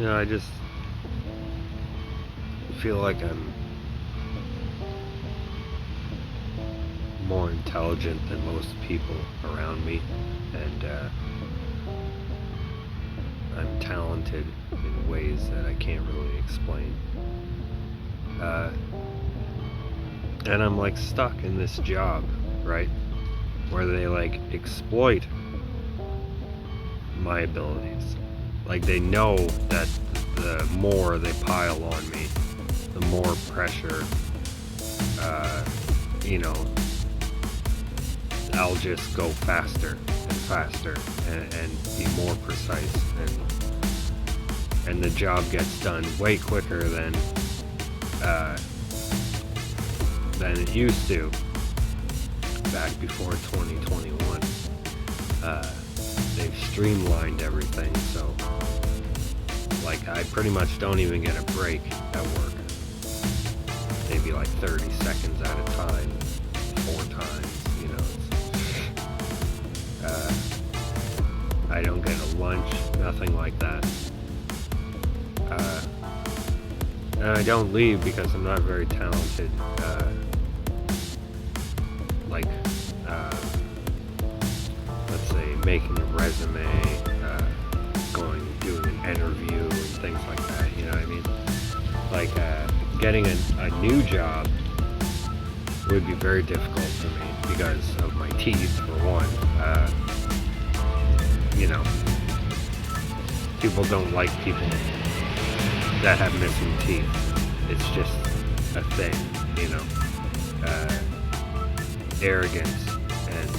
I just feel like I'm more intelligent than most people around me, and I'm talented in ways that I can't really explain. Uh, and I'm like stuck in this job, right? Where they like exploit my abilities. Like they know that the more they pile on me, the more pressure, uh, you know, I'll just go faster and faster and be more precise, and the job gets done way quicker uh, than it used to back before 2021. They've streamlined everything, so like I pretty much don't even get a break at work. Maybe like 30 seconds at a time, 4 times. I don't get a lunch, nothing like that. And I don't leave because I'm not very talented. Like, let's say, making a resume, doing an interview, and things like that. You know what I mean? Like, getting a new job would be very difficult for me because of my teeth, for one. People don't like people that have missing teeth. It's just a thing, arrogance, and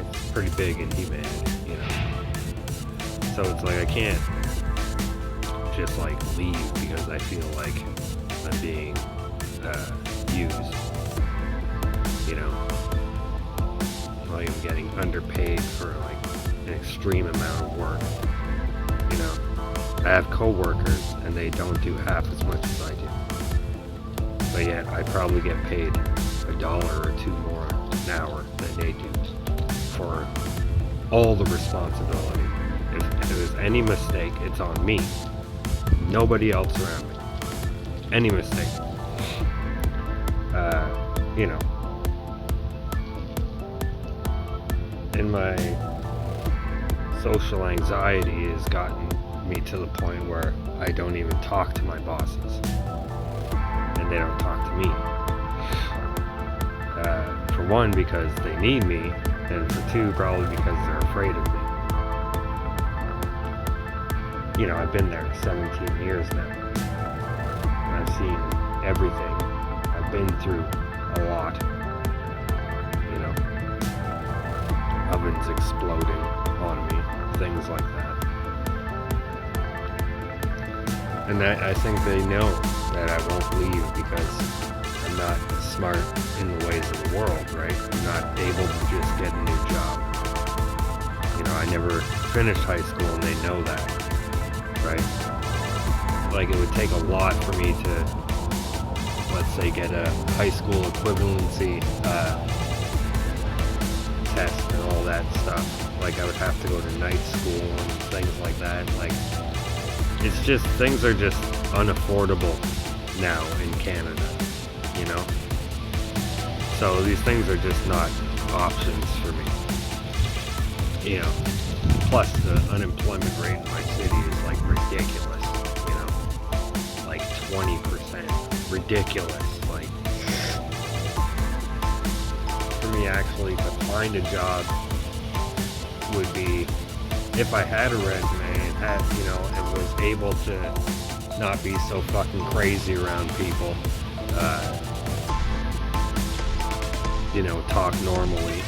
it's pretty big in humanity. So it's like I can't just like leave because I feel like I'm being used, like I'm getting underpaid for like an extreme amount of work. I have coworkers and they don't do half as much as I do, but yet I probably get paid $1 or 2 more an hour than they do for all the responsibility. If there's any mistake, it's on me. Nobody else around me. Any mistake. And my social anxiety has gotten me to the point where I don't even talk to my bosses. And they don't talk to me. For one, because they need me, and for two, probably because they're afraid of me. I've been there 17 years now. I've seen everything. I've been through a lot. Ovens exploding on me, things like that. And I think they know that I won't leave because I'm not smart in the ways of the world, right? I'm not able to just get a new job. I never finished high school and they know that, right? Like it would take a lot for me to, let's say, get a high school equivalency test and all that stuff. Like I would have to go to night school and things like that. Like it's just, things are just unaffordable now in Canada, so these things are just not options for me. Plus the unemployment rate in my city is like ridiculous, like 20%. Ridiculous. Like for me actually to find a job would be if I had a resume and had, and was able to not be so fucking crazy around people, talk normally.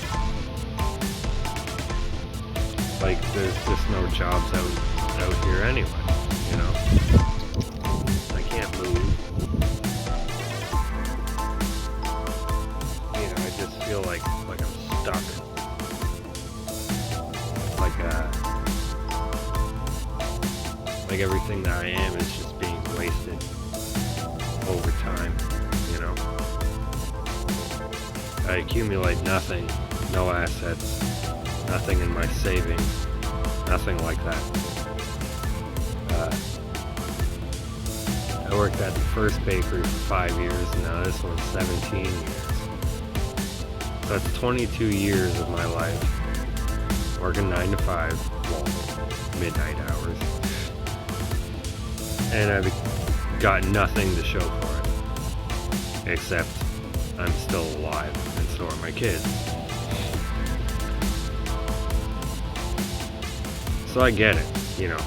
Like there's just no jobs out here anyway, I can't move. I just feel like I'm stuck. Like everything that I am is just being wasted over time, I accumulate nothing, no assets, nothing in my savings, Nothing like that. I worked at the first bakery for 5 years, and now this one's 17 years. So that's 22 years of my life working 9 to 5, well, midnight hours, and I've got nothing to show for it, except I'm still alive, and so are my kids. So I get it, you know.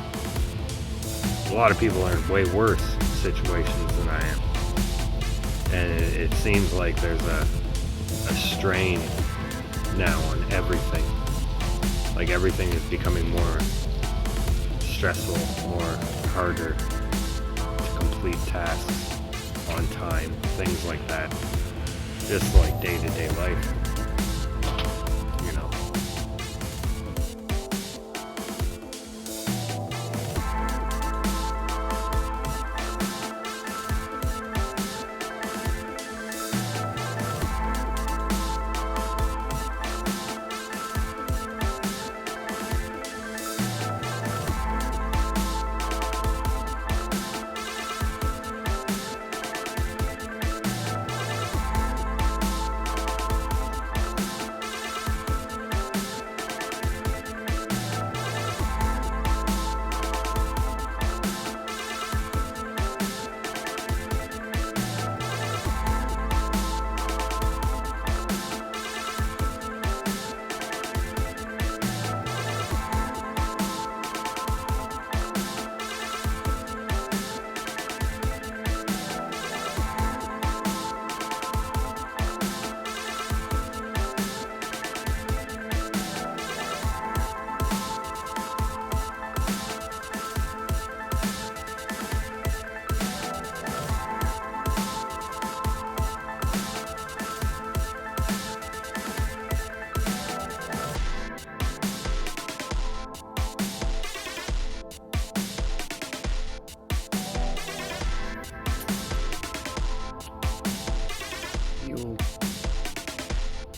A lot of people are in way worse situations than I am. And it seems like there's a strain now on everything. Like everything is becoming more stressful, more harder to complete tasks on time, things like that. Just like day-to-day life, you know.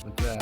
What's that?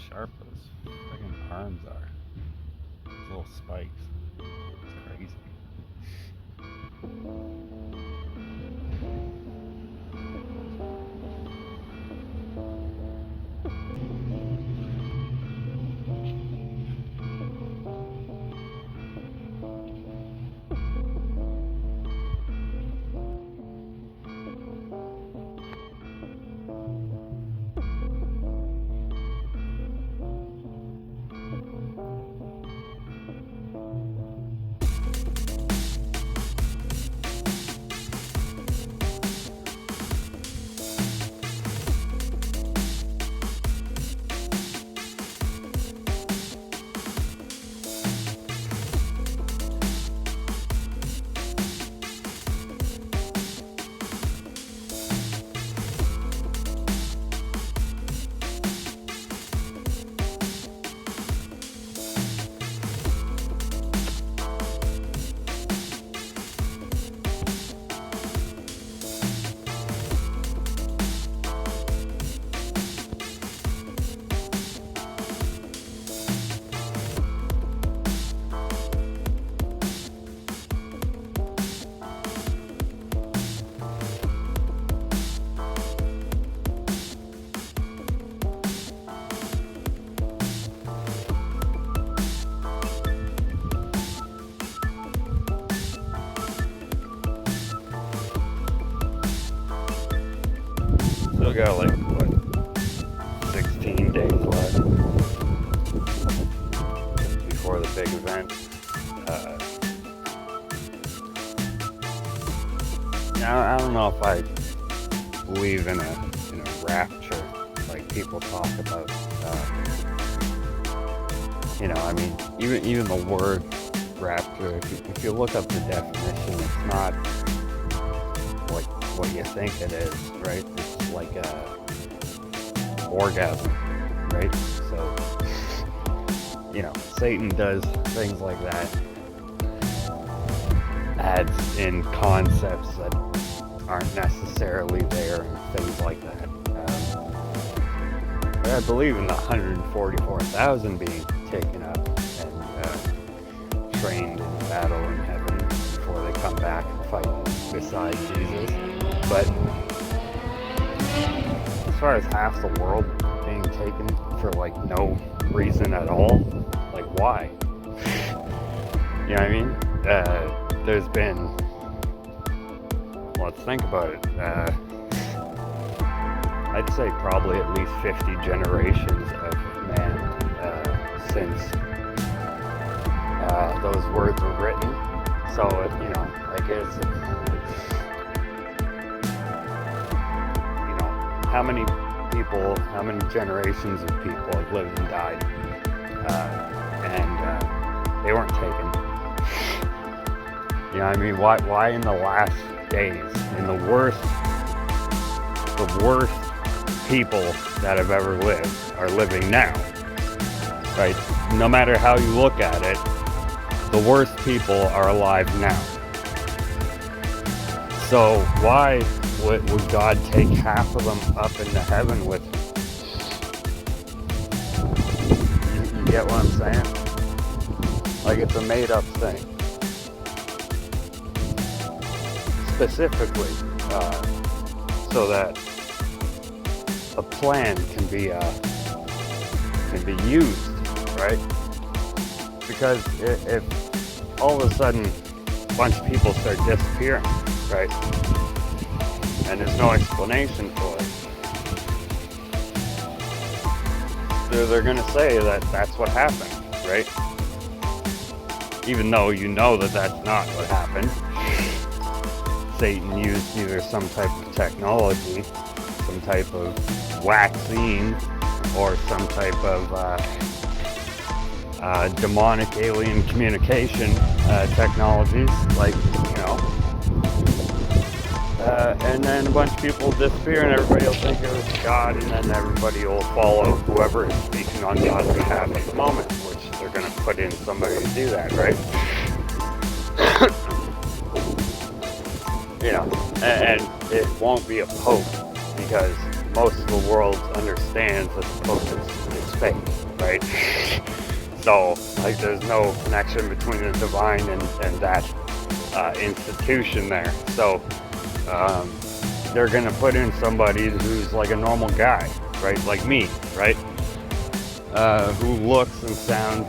Sharp those freaking arms are. Those little spikes. It's crazy. Still got like, what, 16 days left before the big event. I don't know if I believe in a rapture people talk about, I mean, even the word rapture, if you look up the definition, it's not what you think it is, right? It's like a orgasm, right? So, Satan does things like that, adds in concepts that aren't necessarily there and things like that. But I believe in the 144,000 being taken up and trained in battle in heaven before they come back and fight beside Jesus. But as far as half the world being taken for like no reason at all, like why? You know what I mean? There's been, let's think about it, I'd say probably at least 50 generations of man since those words were written. So, how many people, how many generations of people have lived and died, and they weren't taken. Why in the last days, in the worst people that have ever lived are living now, right? No matter how you look at it, the worst people are alive now. So why would God take half of them up into heaven with him? You get what I'm saying? Like, it's a made up thing. Specifically, so that a plan can be used, right? Because if all of a sudden a bunch of people start disappearing, right, and there's no explanation for it, they're going to say that that's what happened, right? Even though you know that that's not what happened. Satan used either some type of technology, some type of vaccine, or some type of demonic alien communication technologies, and then a bunch of people will disappear and everybody will think it was God, and then everybody will follow whoever is speaking on God's behalf at the moment, which they're going to put in somebody to do that, right? And it won't be a pope, because most of the world understands that the pope is fake, right? So, there's no connection between the divine and that institution there. So, they're going to put in somebody who's like a normal guy, right? Like me, right? Who looks and sounds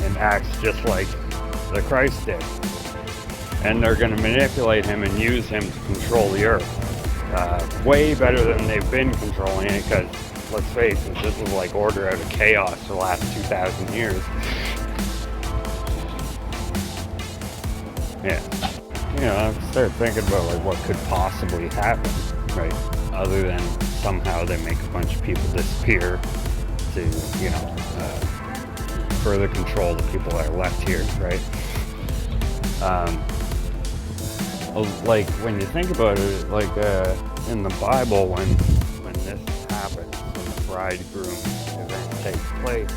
and acts just like the Christ did. And they're going to manipulate him and use him to control the earth. Way better than they've been controlling it, because, let's face it, this is like order out of chaos for the last 2,000 years. Yeah. I start thinking about what could possibly happen, right? Other than somehow they make a bunch of people disappear to, further control the people that are left here, right? Like, when you think about it, in the Bible, when this happens, when the bridegroom event takes place,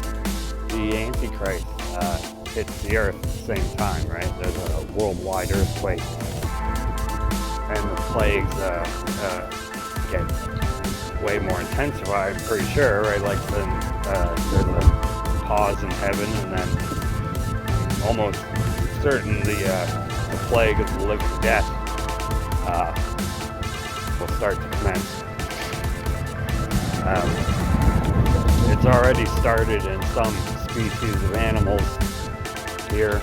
the Antichrist hits the earth at the same time, right? There's a worldwide earthquake, and the plagues get way more intensified, I'm pretty sure, right? Then there's a pause in heaven, and then almost certain the plague of the living death will start to commence. It's already started in some species of animals here.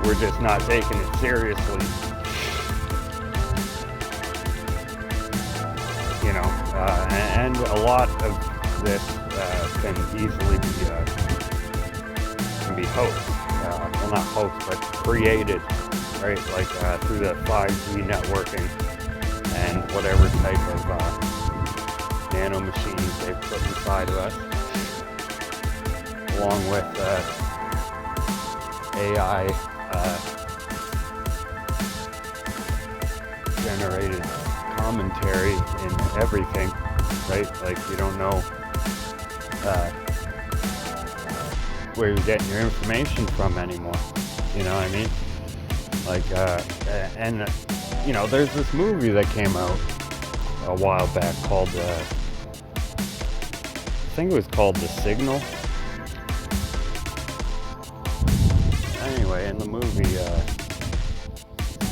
We're just not taking it seriously. And a lot of this can easily be hoaxed. Well, not hoaxed, but created, right? Through the 5G networking and whatever type of nanomachines they've put inside of us, along with AI generated commentary in everything, right? Like you don't know where you're getting your information from anymore. You know what I mean? Like, and you know, there's this movie that came out a while back called, I think it was called The Signal. Anyway, in the movie,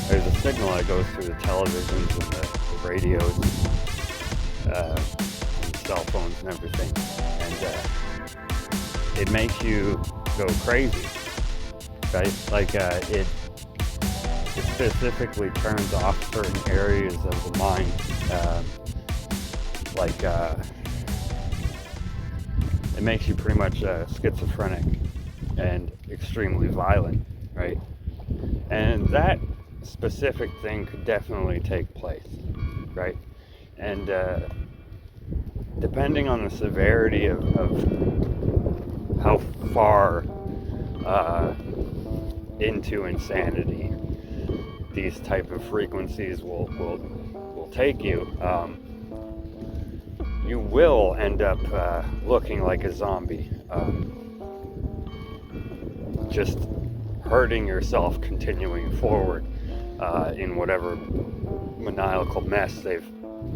there's a signal that goes through the televisions and the radios, and cell phones and everything, and it makes you go crazy, right? Like it specifically turns off certain areas of the mind, it makes you pretty much schizophrenic and extremely violent, right? And that specific thing could definitely take place, right? And depending on the severity of how far into insanity these type of frequencies will take you, you will end up looking like a zombie, just hurting yourself, continuing forward in whatever maniacal mess they've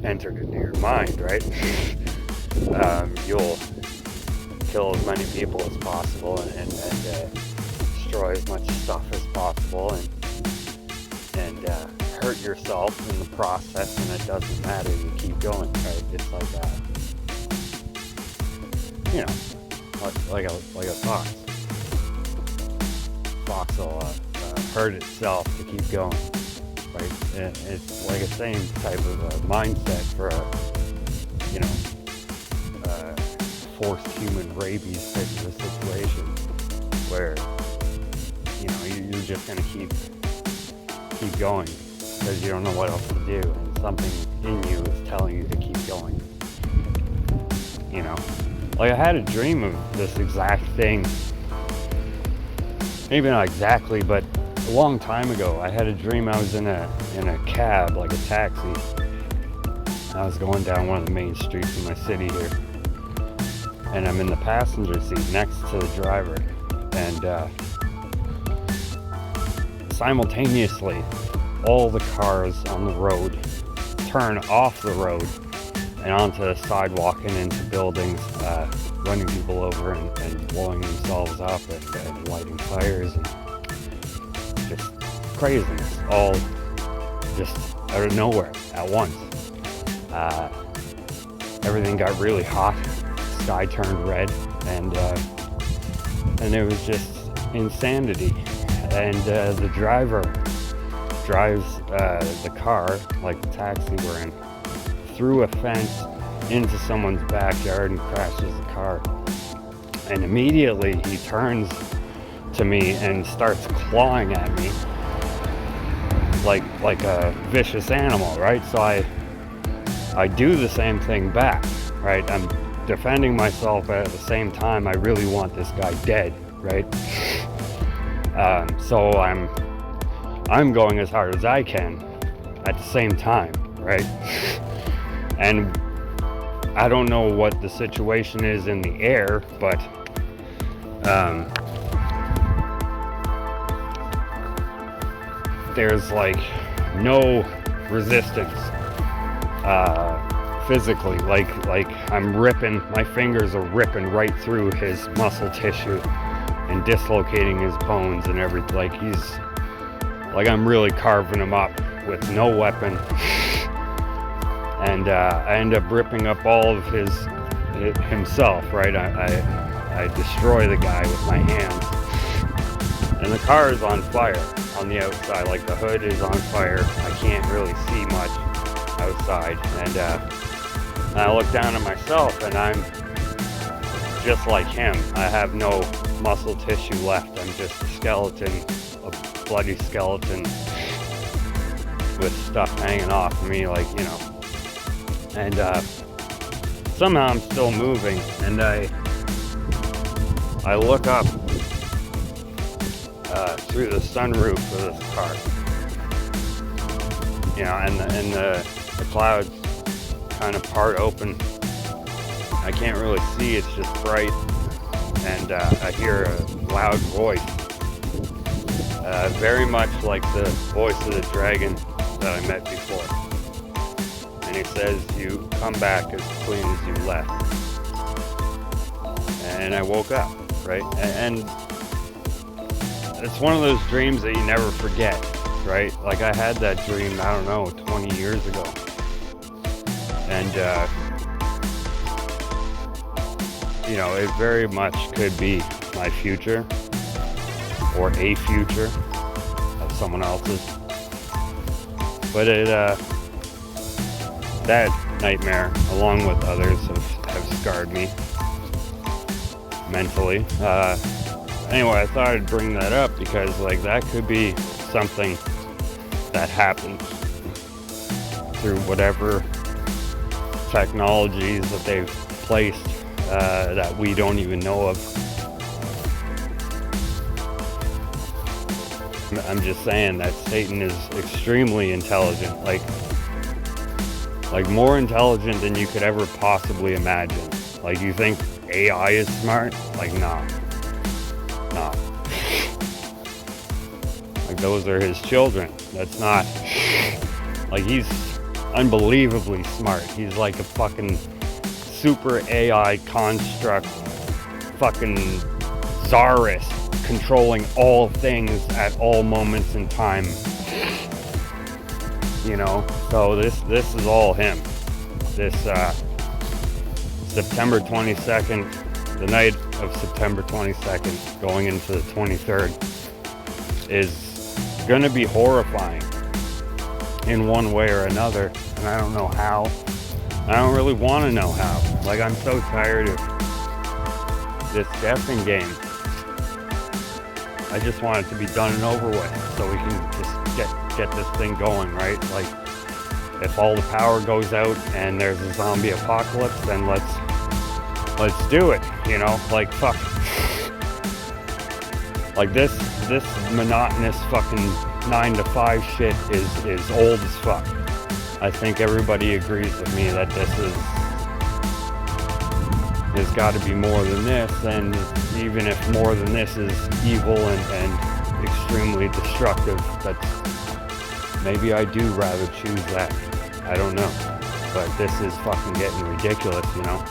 entered into your mind, right? You'll kill as many people as possible and destroy as much stuff as possible and hurt yourself in the process, and it doesn't matter, you keep going, right? It's like you know, like a fox. Fox will hurt itself to keep going, right? And it's like the same type of mindset for forced human rabies type of a situation, where you're just gonna keep going because you don't know what else to do, and something in you is telling you to keep going. You know, like I had a dream of this exact thing. Maybe not exactly, but a long time ago, I had a dream I was in a cab, like a taxi. I was going down one of the main streets in my city here, and I'm in the passenger seat next to the driver, and simultaneously, all the cars on the road turn off the road and onto the sidewalk and into buildings, running people over and blowing themselves up and lighting fires and just craziness, all just out of nowhere at once. Everything got really hot, sky turned red, and it was just insanity. And the driver drives the car, like the taxi we're in, through a fence into someone's backyard and crashes the car. And immediately he turns to me and starts clawing at me like a vicious animal, right? So I do the same thing back, right? I'm defending myself, but at the same time I really want this guy dead, right? So I'm going as hard as I can at the same time, right? And I don't know what the situation is in the air, but there's like no resistance physically. Like I'm ripping, my fingers are ripping right through his muscle tissue and dislocating his bones and everything. Like he's like, I'm really carving him up with no weapon. And I end up ripping up all of himself, right? I destroy the guy with my hands. And the car is on fire on the outside, like the hood is on fire. I can't really see much outside. And I look down at myself and I'm just like him. I have no muscle tissue left. I'm just a skeleton, a bloody skeleton with stuff hanging off of me, like, you know. And somehow I'm still moving, and I look up through the sunroof of this car, you know, and the clouds kind of part open. I can't really see, it's just bright, and I hear a loud voice, very much like the voice of the dragon that I met before. And he says, "You come back as clean as you left." And I woke up, right? And it's one of those dreams that you never forget, right? Like I had that dream, I don't know, 20 years ago. And, you know, it very much could be my future or a future of someone else's. But that nightmare, along with others, have scarred me mentally. Anyway, I thought I'd bring that up because, like, that could be something that happens through whatever technologies that they've placed that we don't even know of. I'm just saying that Satan is extremely intelligent, like more intelligent than you could ever possibly imagine. Like, you think AI is smart? Like, nah. Like, those are his children. That's not, like, he's unbelievably smart. He's like a fucking super AI construct, fucking czarist, controlling all things at all moments in time. You know, so this is all him. This September 22nd, the night of September 22nd, going into the 23rd, is gonna be horrifying in one way or another, and I don't know how. I don't really want to know how. Like, I'm so tired of this guessing game. I just want it to be done and over with, so we can just get this thing going, right? Like, if all the power goes out and there's a zombie apocalypse, then let's do it, you know? Like, fuck. Like, this monotonous fucking 9 to 5 shit is old as fuck. I think everybody agrees with me that there's got to be more than this, and even if more than this is evil and extremely destructive, that's, maybe I do rather choose that. I don't know, but this is fucking getting ridiculous, you know?